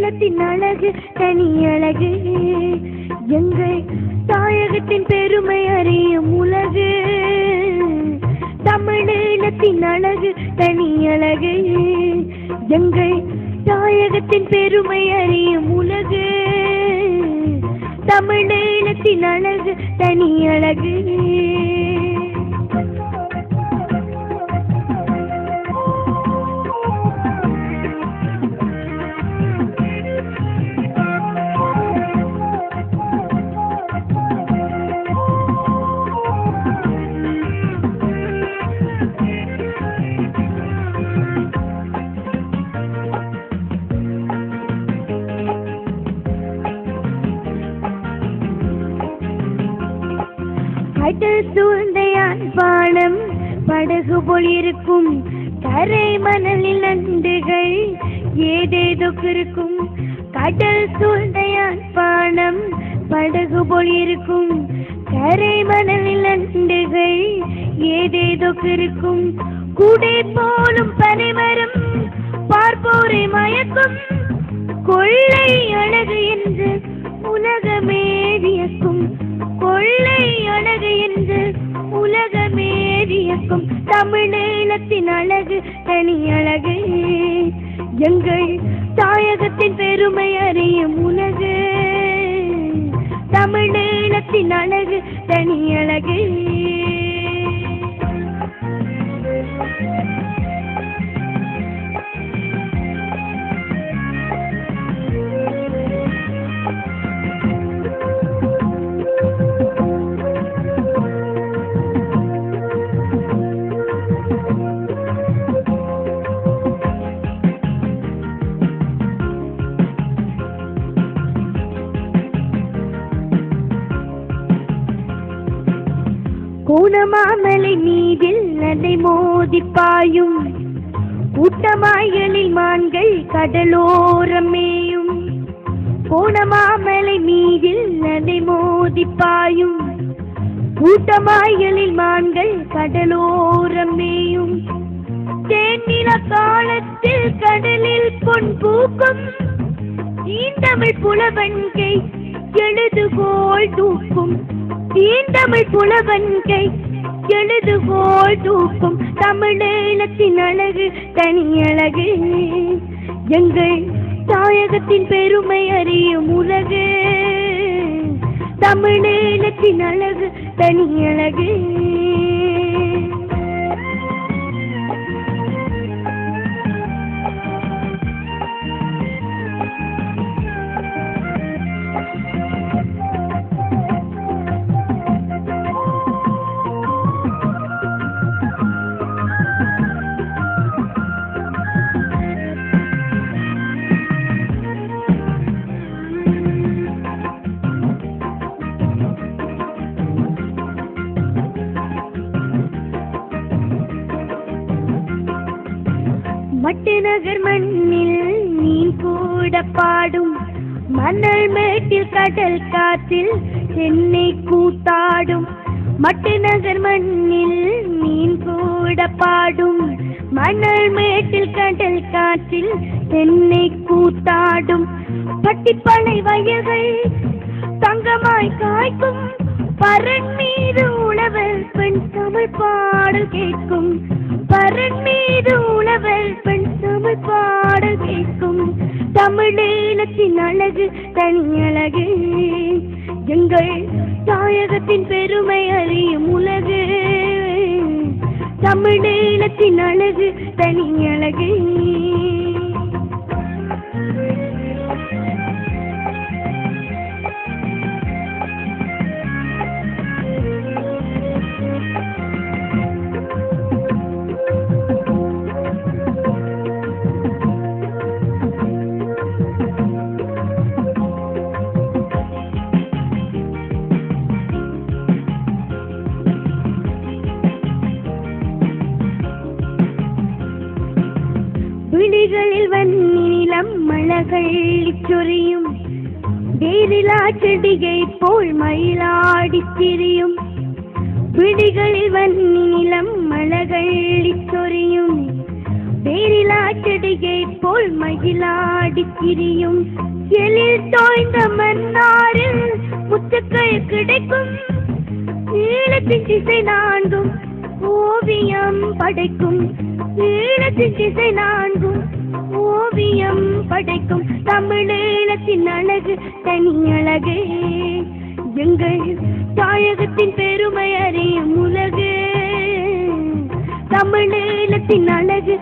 தமிழீழத்தின் அழகு தனி அழகு, எங்கள் தாயகத்தின் பெருமை அறியும் உலகு. தமிழீழத்தின் அழகு தனி அழகு, எங்கள் தாயகத்தின் பெருமை அறியும் உலகு. தமிழீழத்தின் அழகு தனி அழகு. கடல் சூழ்ந்தையான் பானம் படகு போல் இருக்கும், கரை மணலில் நண்டுகள் ஏதேதோ இருக்கும். கடல் சூழ்ந்தையான் பானம் படகு போல் இருக்கும், கரை மணலில் நண்டுகள் ஏதேதோ இருக்கும். கூடை போலும் பனைமரம் பார்ப்போரை மயக்கும், கொள்ளை அழகு என்று உலகமே வியக்கும். கொள்ளை அழகு என்று உலகமே வியக்கும். தமிழீழத்தின் அழகு தனி அழகு, எங்கள் தாயகத்தின் பெருமை அறியும் உலகு. தமிழீழத்தின் அழகு தனி அழகு. கூனமாமலை மீதில் நதை மோதி பாயும், கூட்டமாய்களில் மான்கள் கடலோரம் மேயும். கூனமாமலை மீதில் நதை மோதி பாயும், கூட்டமாய்களில் மான்கள் கடலோரம் மேயும். தேனில காலத்தில் கடலில் பொன் பூக்கும், தீண்டமிழ் புலவன்கை எழுதுகோள் தூக்கும். தீண்டமிழ் புலவன்கை எழுதுகோள் தூக்கும். தமிழீழத்தின் அழகு தனி அழகு, எங்கள் தாயகத்தின் பெருமை அறியும் உலகு. தமிழீழத்தின் அழகு தனி அழகு. மட்டு நகர் மண்ணில் நீன் கூட பாடும், மணல் மேட்டில் கடல் காத்தில் தென்னை கூத்தாடும். மட்டு நகர் மண்ணில் நீன் கூட பாடும், மணல் மேட்டில் கடல் காத்தில் தென்னை கூத்தாடும். பட்டிப்பளை வயல்கள் தங்கமாய் காய்க்கும், பரண் மீது உழவர் பெண் தமிழ் பாடல் கேட்கும். பரண் மீது உழவர் பெண் தமிழ் பாடல் கேட்கும். தமிழீழத்தின் அழகு தனி அழகு, எங்கள் தாயகத்தின் பெருமை அறியும் உலகு. தமிழீழத்தின் அழகு தனி அழகு. விழிகளில் வன்னிலம் மலர்கள் சொரியும், வேரிலா செடிகை போல் மயிலாடி திரியும். விழிகளில் வன்னிலம் மலர்கள் சொரியும், வேரிலா செடிகை போல் மயிலாடி மயிலாடித் திரியும் எழில் தோய்ந்த மன்னாரில் முத்துக்கள் கிடைக்கும் ஈழத்தின் திசை நான்கும் ஓவியம் படைக்கும் ஈழத்தின் திசை நான்கும் ஓவியம் படைக்கும் தமிழீழத்தின் அழகு தனி அழகே எங்கள் தாயகத்தின் பெருமை அறியும் உலகு தமிழீழத்தின் அழகு